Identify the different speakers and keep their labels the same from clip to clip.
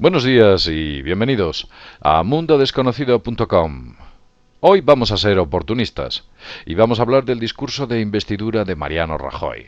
Speaker 1: Buenos días y bienvenidos a mundodesconocido.com. Hoy vamos a ser oportunistas y vamos a hablar del discurso de investidura de Mariano Rajoy.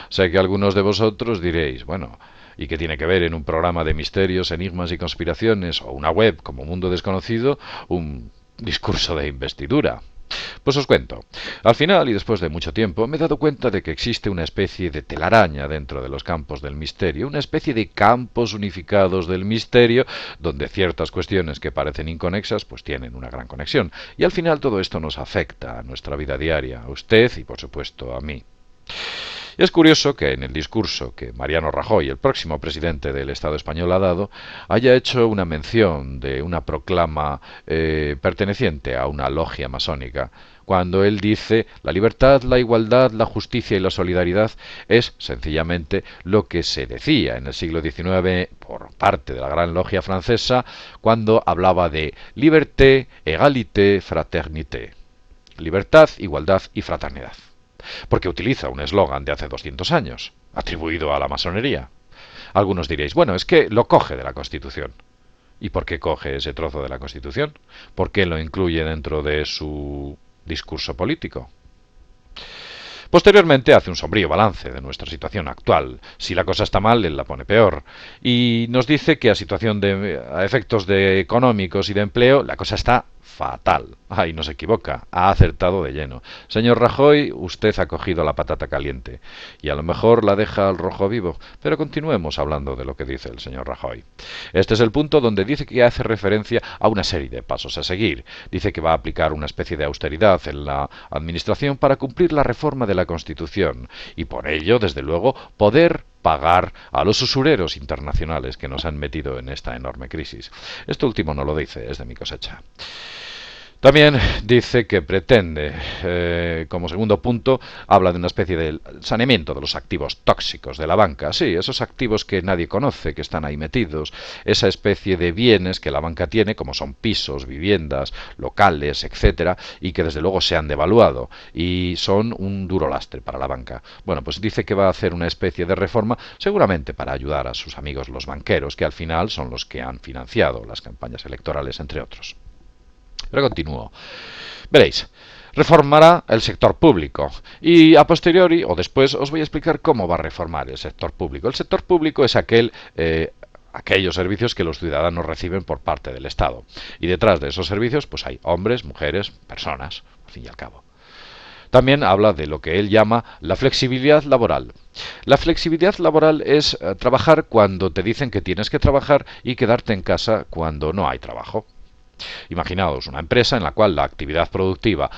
Speaker 1: Sé que algunos de vosotros diréis, bueno, ¿y qué tiene que ver en un programa de misterios, enigmas y conspiraciones o una web como Mundo Desconocido un discurso de investidura? Pues os cuento. Al final, y después de mucho tiempo, me he dado cuenta de que existe una especie de telaraña dentro de los campos del misterio, una especie de campos unificados del misterio, donde ciertas cuestiones que parecen inconexas, pues tienen una gran conexión. Y al final todo esto nos afecta a nuestra vida diaria, a usted y por supuesto a mí. Es curioso que en el discurso que Mariano Rajoy, el próximo presidente del Estado español, ha dado, haya hecho una mención de una proclama perteneciente a una logia masónica, cuando él dice la libertad, la igualdad, la justicia y la solidaridad es sencillamente lo que se decía en el siglo XIX por parte de la gran logia francesa cuando hablaba de liberté, égalité, fraternité. Libertad, igualdad y fraternidad, porque utiliza un eslogan de hace 200 años, atribuido a la masonería. Algunos diréis, bueno, es que lo coge de la Constitución. ¿Y por qué coge ese trozo de la Constitución? ¿Por qué lo incluye dentro de su discurso político? Posteriormente hace un sombrío balance de nuestra situación actual. Si la cosa está mal, él la pone peor. Y nos dice que a efectos de económicos y de empleo, la cosa está fatal. Ay, no se equivoca, ha acertado de lleno. Señor Rajoy, usted ha cogido la patata caliente y a lo mejor la deja al rojo vivo, pero continuemos hablando de lo que dice el señor Rajoy. Este es el punto donde dice que hace referencia a una serie de pasos a seguir. Dice que va a aplicar una especie de austeridad en la administración para cumplir la reforma de la Constitución y por ello, desde luego, poder pagar a los usureros internacionales que nos han metido en esta enorme crisis. Esto último no lo dice, es de mi cosecha. También dice que pretende, como segundo punto, habla de una especie de saneamiento de los activos tóxicos de la banca. Sí, esos activos que nadie conoce, que están ahí metidos, esa especie de bienes que la banca tiene, como son pisos, viviendas, locales, etcétera, y que desde luego se han devaluado y son un duro lastre para la banca. Bueno, pues dice que va a hacer una especie de reforma, seguramente para ayudar a sus amigos los banqueros, que al final son los que han financiado las campañas electorales, entre otros. Pero continúo. Veréis, reformará el sector público y a posteriori o después os voy a explicar cómo va a reformar el sector público. El sector público es aquellos servicios que los ciudadanos reciben por parte del Estado. Y detrás de esos servicios pues hay hombres, mujeres, personas, al fin y al cabo. También habla de lo que él llama la flexibilidad laboral. La flexibilidad laboral es trabajar cuando te dicen que tienes que trabajar y quedarte en casa cuando no hay trabajo. Imaginaos una empresa en la cual la actividad productiva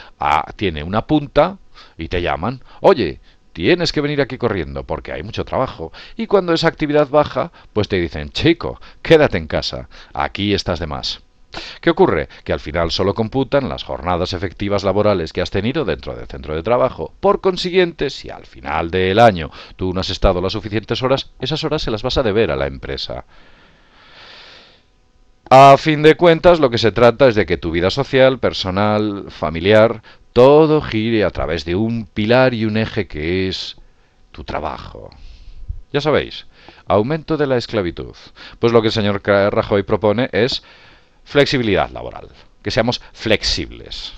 Speaker 1: tiene una punta y te llaman, oye, tienes que venir aquí corriendo porque hay mucho trabajo. Y cuando esa actividad baja, pues te dicen, chico, quédate en casa, aquí estás de más. ¿Qué ocurre? Que al final solo computan las jornadas efectivas laborales que has tenido dentro del centro de trabajo. Por consiguiente, si al final del año tú no has estado las suficientes horas, esas horas se las vas a deber a la empresa. A fin de cuentas, lo que se trata es de que tu vida social, personal, familiar, todo gire a través de un pilar y un eje que es tu trabajo. Ya sabéis, aumento de la esclavitud. Pues lo que el señor Rajoy propone es flexibilidad laboral, que seamos flexibles,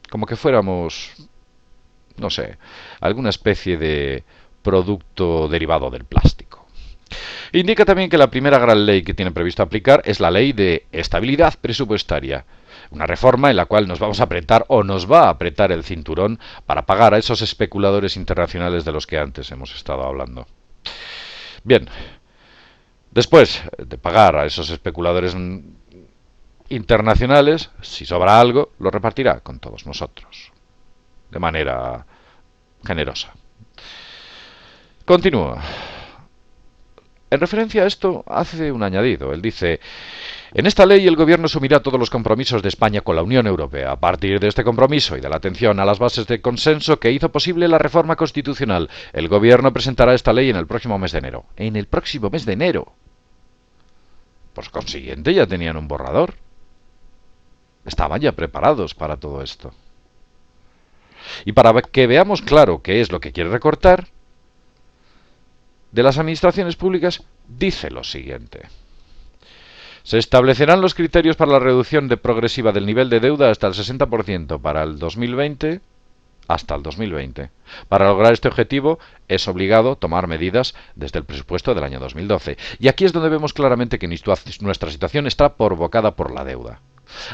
Speaker 1: como que fuéramos, no sé, alguna especie de producto derivado del plástico. Indica también que la primera gran ley que tiene previsto aplicar es la ley de estabilidad presupuestaria, una reforma en la cual nos vamos a apretar o nos va a apretar el cinturón para pagar a esos especuladores internacionales de los que antes hemos estado hablando. Bien, después de pagar a esos especuladores internacionales, si sobra algo, lo repartirá con todos nosotros, de manera generosa. Continúa. En referencia a esto, hace un añadido. Él dice, en esta ley el Gobierno asumirá todos los compromisos de España con la Unión Europea. A partir de este compromiso y de la atención a las bases de consenso que hizo posible la reforma constitucional, el Gobierno presentará esta ley en el próximo mes de enero. En el próximo mes de enero. Por consiguiente, ya tenían un borrador. Estaban ya preparados para todo esto. Y para que veamos claro qué es lo que quiere recortar, de las administraciones públicas dice lo siguiente. Se establecerán los criterios para la reducción progresiva del nivel de deuda hasta el 60% para el 2020, hasta el 2020. Para lograr este objetivo es obligado tomar medidas desde el presupuesto del año 2012. Y aquí es donde vemos claramente que nuestra situación está provocada por la deuda.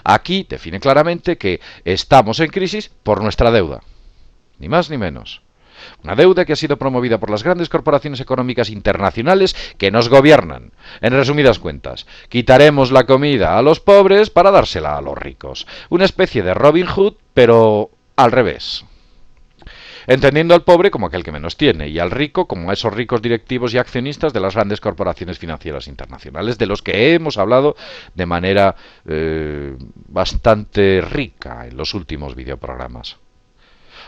Speaker 1: Aquí define claramente que estamos en crisis por nuestra deuda. Ni más ni menos. Una deuda que ha sido promovida por las grandes corporaciones económicas internacionales que nos gobiernan. En resumidas cuentas, quitaremos la comida a los pobres para dársela a los ricos. Una especie de Robin Hood, pero al revés. Entendiendo al pobre como aquel que menos tiene y al rico como a esos ricos directivos y accionistas de las grandes corporaciones financieras internacionales, de los que hemos hablado de manera bastante rica en los últimos videoprogramas.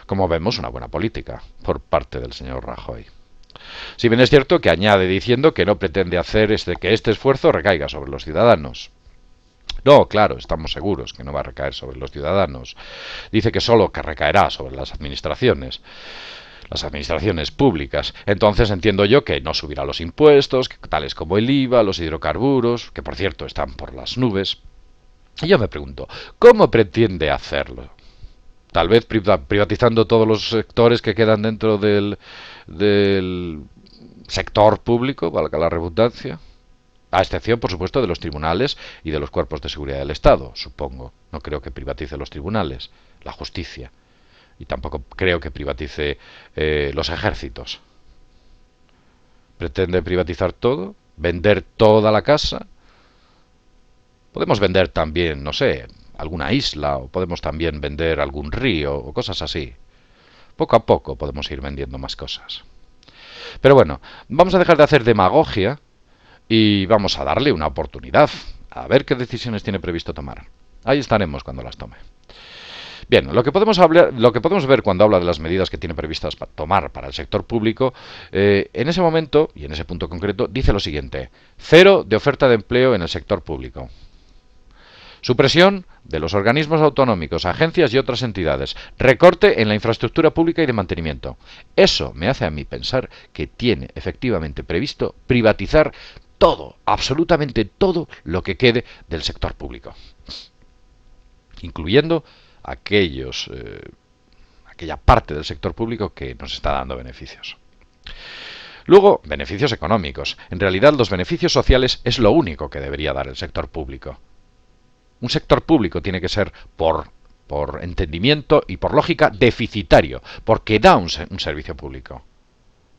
Speaker 1: Como vemos, una buena política por parte del señor Rajoy. Si bien es cierto que añade diciendo que no pretende hacer que este esfuerzo recaiga sobre los ciudadanos. No, claro, estamos seguros que no va a recaer sobre los ciudadanos. Dice que solo que recaerá sobre las administraciones públicas. Entonces entiendo yo que no subirá los impuestos, tales como el IVA, los hidrocarburos, que por cierto están por las nubes. Y yo me pregunto, ¿cómo pretende hacerlo? Tal vez privatizando todos los sectores que quedan dentro del sector público, valga la redundancia. A excepción, por supuesto, de los tribunales y de los cuerpos de seguridad del Estado, supongo. No creo que privatice los tribunales, la justicia. Y tampoco creo que privatice los ejércitos. ¿Pretende privatizar todo? ¿Vender toda la casa? Podemos vender también, no sé, alguna isla, o podemos también vender algún río, o cosas así. Poco a poco podemos ir vendiendo más cosas. Pero bueno, vamos a dejar de hacer demagogia y vamos a darle una oportunidad, a ver qué decisiones tiene previsto tomar. Ahí estaremos cuando las tome. Bien, lo que podemos ver cuando habla de las medidas que tiene previstas tomar para el sector público, en ese momento, y en ese punto concreto, dice lo siguiente: cero de oferta de empleo en el sector público. Supresión de los organismos autonómicos, agencias y otras entidades. Recorte en la infraestructura pública y de mantenimiento. Eso me hace a mí pensar que tiene efectivamente previsto privatizar todo, absolutamente todo lo que quede del sector público. Incluyendo aquella parte del sector público que nos está dando beneficios. Luego, beneficios económicos. En realidad, los beneficios sociales es lo único que debería dar el sector público. Un sector público tiene que ser, por entendimiento y por lógica, deficitario, porque da un servicio público.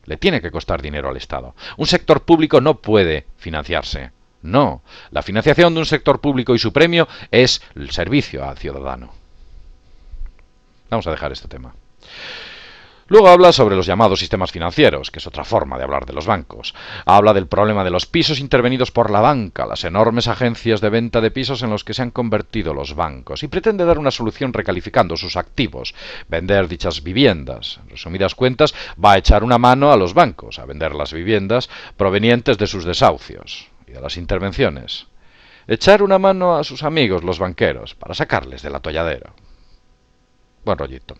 Speaker 1: Le tiene que costar dinero al Estado. Un sector público no puede financiarse. No. La financiación de un sector público y su premio es el servicio al ciudadano. Vamos a dejar este tema. Luego habla sobre los llamados sistemas financieros, que es otra forma de hablar de los bancos. Habla del problema de los pisos intervenidos por la banca, las enormes agencias de venta de pisos en los que se han convertido los bancos, y pretende dar una solución recalificando sus activos, vender dichas viviendas. En resumidas cuentas, va a echar una mano a los bancos, a vender las viviendas provenientes de sus desahucios y de las intervenciones. Echar una mano a sus amigos, los banqueros, para sacarles del atolladero. Buen rollito.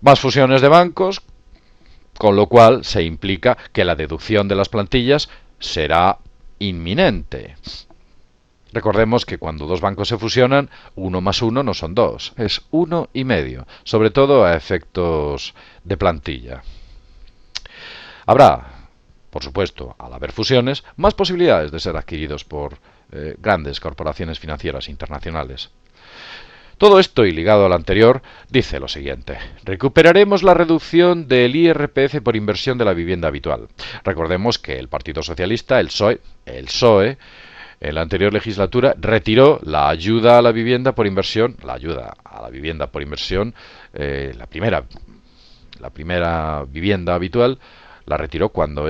Speaker 1: Más fusiones de bancos, con lo cual se implica que la deducción de las plantillas será inminente. Recordemos que cuando dos bancos se fusionan, 1 más 1 no son 2, es 1,5, sobre todo a efectos de plantilla. Habrá, por supuesto, al haber fusiones, más posibilidades de ser adquiridos por grandes corporaciones financieras internacionales. Todo esto, y ligado al anterior, dice lo siguiente: recuperaremos la reducción del IRPF por inversión de la vivienda habitual. Recordemos que el Partido Socialista, el PSOE, en la anterior legislatura retiró la ayuda a la vivienda por inversión, la primera vivienda habitual, la retiró cuando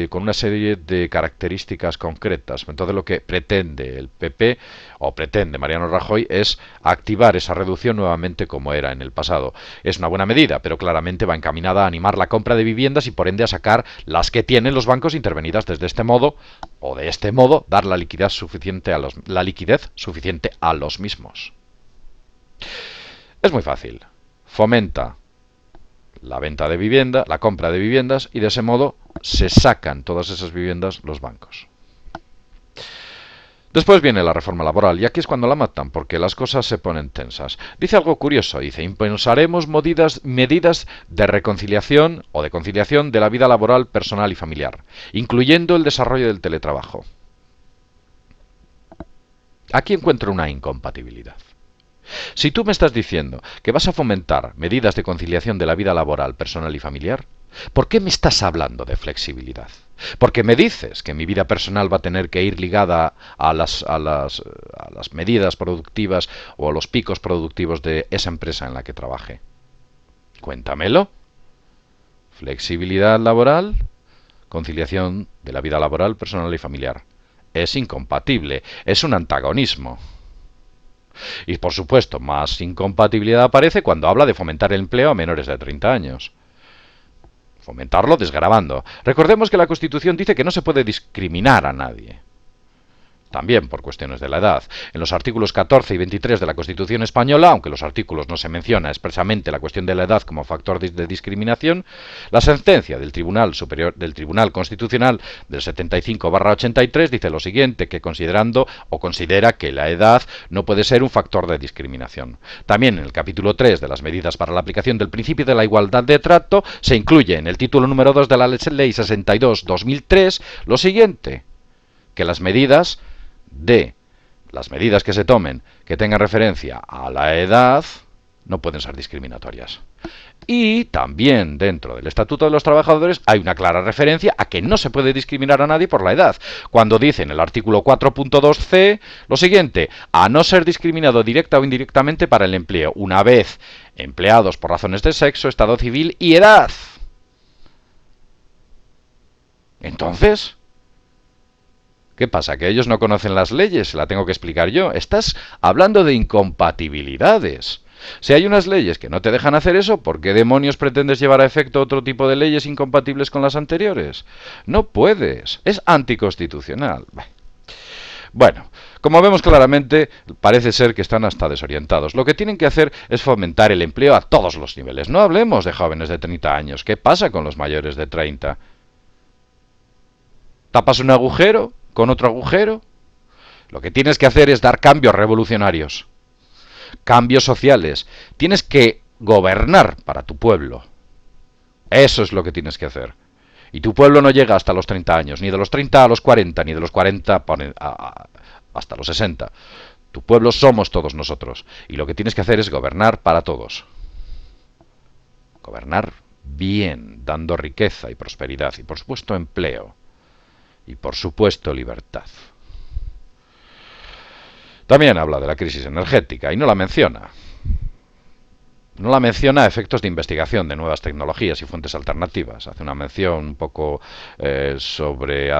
Speaker 1: con una serie de características concretas. Entonces lo que pretende el PP, o pretende Mariano Rajoy, es activar esa reducción nuevamente como era en el pasado. Es una buena medida, pero claramente va encaminada a animar la compra de viviendas y por ende a sacar las que tienen los bancos intervenidas desde este modo, o de este modo dar la liquidez suficiente a los mismos. Es muy fácil. Fomenta la venta de vivienda, la compra de viviendas, y de ese modo se sacan todas esas viviendas los bancos. Después viene la reforma laboral, y aquí es cuando la matan, porque las cosas se ponen tensas. Dice algo curioso, dice, impulsaremos medidas de reconciliación o de conciliación de la vida laboral, personal y familiar, incluyendo el desarrollo del teletrabajo. Aquí encuentro una incompatibilidad. Si tú me estás diciendo que vas a fomentar medidas de conciliación de la vida laboral, personal y familiar, ¿por qué me estás hablando de flexibilidad? Porque me dices que mi vida personal va a tener que ir ligada a las medidas productivas o a los picos productivos de esa empresa en la que trabaje. Cuéntamelo. Flexibilidad laboral, conciliación de la vida laboral, personal y familiar. Es incompatible, es un antagonismo. Y por supuesto, más incompatibilidad aparece cuando habla de fomentar el empleo a menores de 30 años. Fomentarlo desgravando. Recordemos que la Constitución dice que no se puede discriminar a nadie. También por cuestiones de la edad. En los artículos 14 y 23 de la Constitución española, aunque los artículos no se menciona expresamente la cuestión de la edad como factor de discriminación, la sentencia del Tribunal Superior del Tribunal Constitucional del 75/83 dice lo siguiente, que considera que la edad no puede ser un factor de discriminación. También en el capítulo 3 de las medidas para la aplicación del principio de la igualdad de trato se incluye en el título número 2 de la Ley 62/2003 lo siguiente, que las medidas que se tomen que tengan referencia a la edad no pueden ser discriminatorias. Y también dentro del Estatuto de los Trabajadores hay una clara referencia a que no se puede discriminar a nadie por la edad, cuando dice en el artículo 4.2c lo siguiente, a no ser discriminado directa o indirectamente para el empleo, una vez empleados por razones de sexo, estado civil y edad. Entonces, ¿qué pasa? ¿Que ellos no conocen las leyes? ¿La tengo que explicar yo? Estás hablando de incompatibilidades. Si hay unas leyes que no te dejan hacer eso, ¿por qué demonios pretendes llevar a efecto otro tipo de leyes incompatibles con las anteriores? No puedes. Es anticonstitucional. Bueno, como vemos claramente, parece ser que están hasta desorientados. Lo que tienen que hacer es fomentar el empleo a todos los niveles. No hablemos de jóvenes de 30 años. ¿Qué pasa con los mayores de 30? ¿Tapas un agujero con otro agujero? Lo que tienes que hacer es dar cambios revolucionarios, cambios sociales. Tienes que gobernar para tu pueblo. Eso es lo que tienes que hacer. Y tu pueblo no llega hasta los 30 años, ni de los 30 a los 40, ni de los 40 hasta los 60. Tu pueblo somos todos nosotros. Y lo que tienes que hacer es gobernar para todos. Gobernar bien, dando riqueza y prosperidad, y por supuesto empleo. Y por supuesto libertad. También habla de la crisis energética y no la menciona. No la menciona a efectos de investigación de nuevas tecnologías y fuentes alternativas. Hace una mención un poco sobre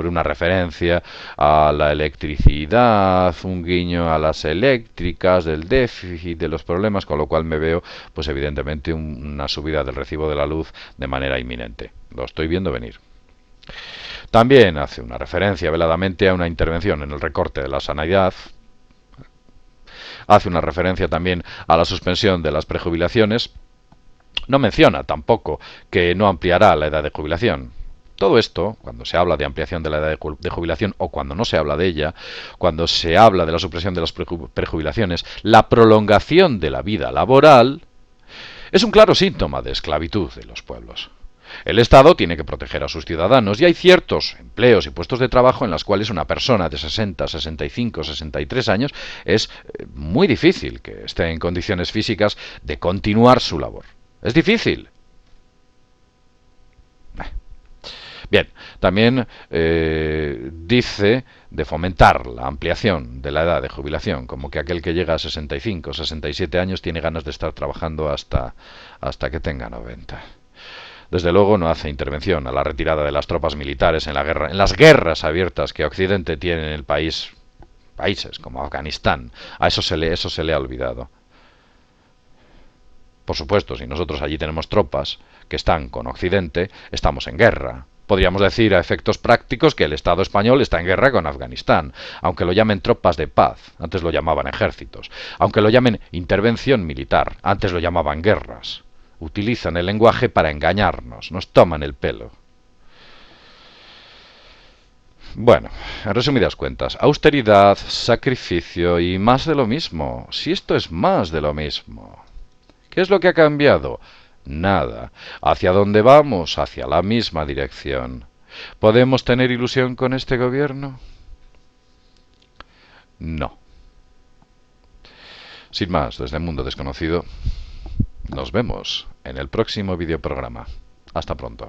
Speaker 1: una referencia a la electricidad, un guiño a las eléctricas, del déficit, de los problemas, con lo cual me veo, pues evidentemente, una subida del recibo de la luz de manera inminente. Lo estoy viendo venir. También hace una referencia veladamente a una intervención en el recorte de la sanidad. Hace una referencia también a la suspensión de las prejubilaciones. No menciona tampoco que no ampliará la edad de jubilación. Todo esto, cuando se habla de ampliación de la edad de jubilación o cuando no se habla de ella, cuando se habla de la supresión de las prejubilaciones, la prolongación de la vida laboral, es un claro síntoma de esclavitud de los pueblos. El Estado tiene que proteger a sus ciudadanos y hay ciertos empleos y puestos de trabajo en los cuales una persona de 60, 65, 63 años es muy difícil que esté en condiciones físicas de continuar su labor. Es difícil. Bien, también dice de fomentar la ampliación de la edad de jubilación, como que aquel que llega a 65, 67 años tiene ganas de estar trabajando hasta que tenga 90. Desde luego no hace intervención a la retirada de las tropas militares en las guerras abiertas que Occidente tiene en el países como Afganistán. A eso se le ha olvidado. Por supuesto, si nosotros allí tenemos tropas que están con Occidente, estamos en guerra. Podríamos decir a efectos prácticos que el Estado español está en guerra con Afganistán, aunque lo llamen tropas de paz, antes lo llamaban ejércitos, aunque lo llamen intervención militar, antes lo llamaban guerras. Utilizan el lenguaje para engañarnos, nos toman el pelo. Bueno, en resumidas cuentas, austeridad, sacrificio y más de lo mismo. Si esto es más de lo mismo. ¿Qué es lo que ha cambiado? Nada. ¿Hacia dónde vamos? Hacia la misma dirección. ¿Podemos tener ilusión con este gobierno? No. Sin más, desde Mundo Desconocido, nos vemos en el próximo videoprograma. Hasta pronto.